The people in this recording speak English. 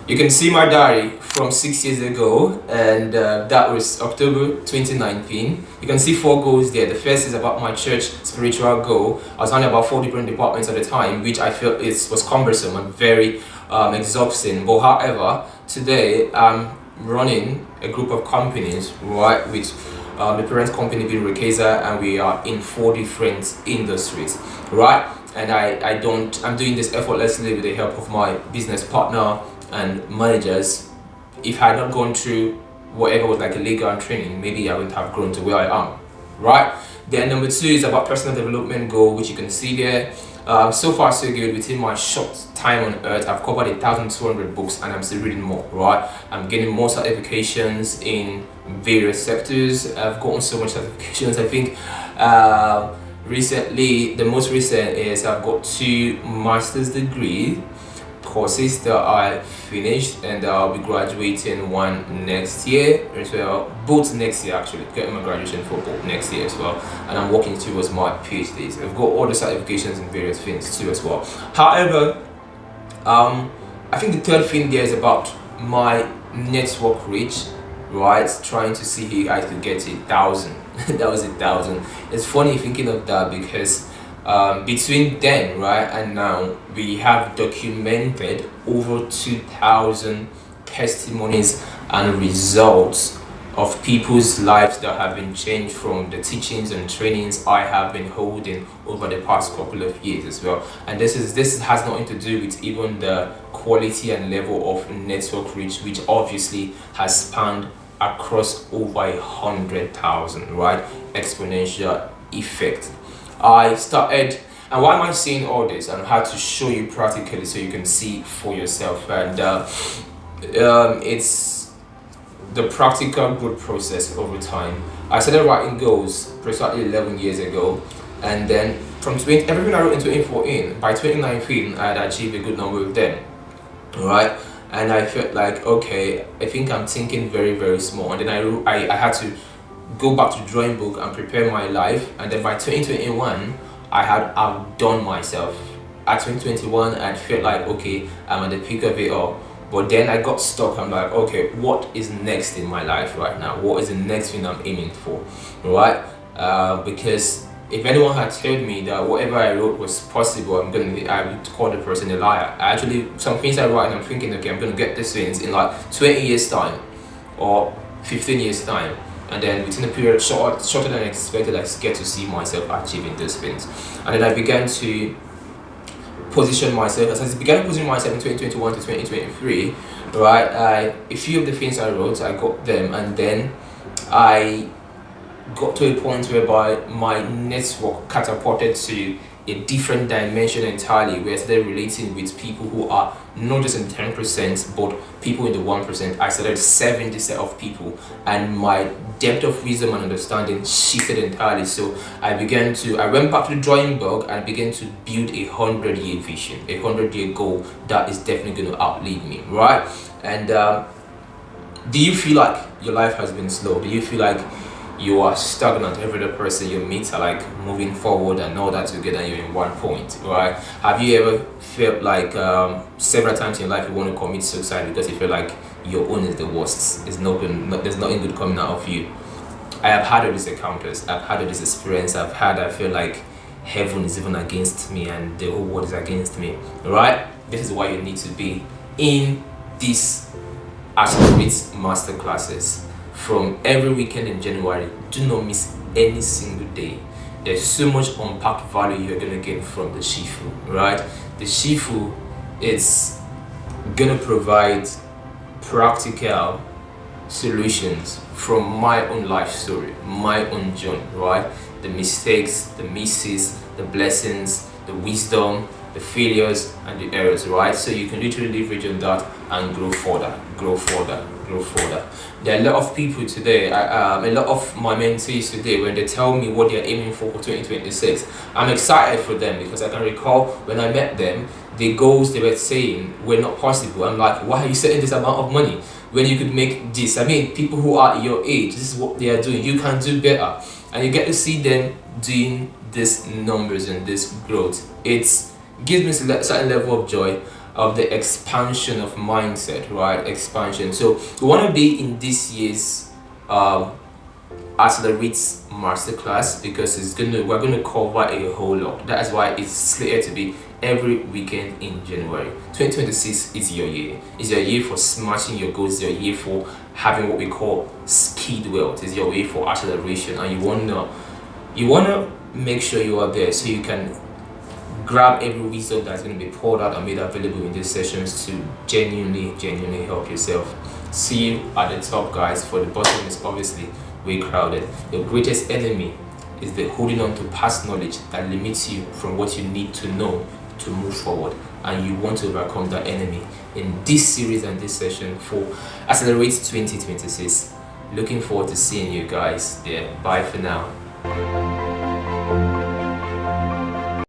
You can see my diary from 6 years ago, and that was October 2019. You can see 4 goals there. The first is about my church spiritual goal. I was running about 4 different departments at the time, which I felt was cumbersome and very exhausting. But however, today I'm running a group of companies, right, with the parent company being Rekeza, and we are in 4 different industries, right? And I'm doing this effortlessly with the help of my business partner and managers. If I had not gone through whatever was like a legal and training, maybe I wouldn't have grown to where I am, right? Then number 2 is about personal development goal, which you can see there. So far so good. Within my short time on earth, I've covered 1,200 books, and I'm still reading more, right? I'm getting more certifications in various sectors. I've gotten so much certifications. I think recently, the most recent is I've got 2 master's degree courses that I finished, and I'll be graduating one next year as well. Both next year, actually, getting my graduation for both next year as well. And I'm working towards my PhDs. I've got all the certifications in various things too as well. However, I think the third thing there is about my network reach, right? Trying to see if I could get to 1,000. That was 1,000. It's funny thinking of that because between then, right, and now, we have documented over 2,000 testimonies and results of people's lives that have been changed from the teachings and trainings I have been holding over the past couple of years as well. And this has nothing to do with even the quality and level of network reach, which obviously has spanned across over 100,000, right? Exponential effect. I started, and why am I saying all this? And how to show you practically so you can see for yourself. And it's the practical growth process over time. I started writing goals precisely 11 years ago, and then from everything I wrote in 2014, by 2019 I had achieved a good number of them, right? And I felt like, okay, I think I'm thinking very, very small. And then I had to go back to the drawing book and prepare my life. And then by 2021, I had outdone myself. At 2021, I felt like, okay, I'm at the peak of it all. But then I got stuck. I'm like, okay, what is next in my life right now? What is the next thing I'm aiming for, right? Because if anyone had told me that whatever I wrote was possible, I would call the person a liar. Actually, some things I write and I'm thinking, okay, I'm gonna get these things in like 20 years time or 15 years time. And then within a period shorter than expected, I get to see myself achieving those things. And then I began to position myself, as I began positioning myself in 2021 to 2023, right? A few of the things I wrote, I got them, and then I got to a point whereby my network catapulted to a different dimension entirely, where I started relating with people who are not just in 10%, but people in the 1%. I started 70 set of people, and my depth of wisdom and understanding shifted entirely. So I went back to the drawing board and began to build a 100-year vision, a 100-year goal that is definitely going to outlive me, right? And do you feel like your life has been slow? Do you feel like you are stagnant? Every other person you meet are like moving forward and all that together, and you're in one point, right? Have you ever felt like several times in your life you want to commit suicide because you feel like your own is the worst? There's nothing good coming out of you. I have had all these encounters. I've had all this experience. I feel like heaven is even against me and the whole world is against me, right? This is why you need to be in these Accelerate Masterclasses. From every weekend in January, do not miss any single day. There's so much unpacked value you're gonna get from the Shifu, right? The Shifu, it's gonna provide practical solutions from my own life story, my own journey, right? The mistakes, the misses, the blessings, the wisdom, the failures, and the errors, right? So you can literally leverage on that and grow further. There are a lot of people today, a lot of my mentees today, when they tell me what they're aiming for 2026, I'm excited for them, because I can recall when I met them, the goals they were saying were not possible. I'm like, why are you setting this amount of money when you could make this? I mean, people who are your age, this is what they are doing. You can do better. And you get to see them doing these numbers and this growth. It gives me a certain level of joy. of the expansion of mindset, right? Expansion. So we want to be in this year's Accelerate Masterclass, because we're gonna cover a whole lot. That's why it's slated to be every weekend in January. 2026 is your year. It's your year for smashing your goals. It's your year for having what we call speed wealth. It's your way for acceleration, and you wanna make sure you are there so you can grab every wisdom that's going to be poured out and made available in these sessions to genuinely help yourself. See you at the top, guys. For the bottom is obviously way crowded. Your greatest enemy is the holding on to past knowledge that limits you from what you need to know to move forward, and you want to overcome that enemy in this series and this session for Accelerate 2026. Looking forward to seeing you guys there. Bye for now.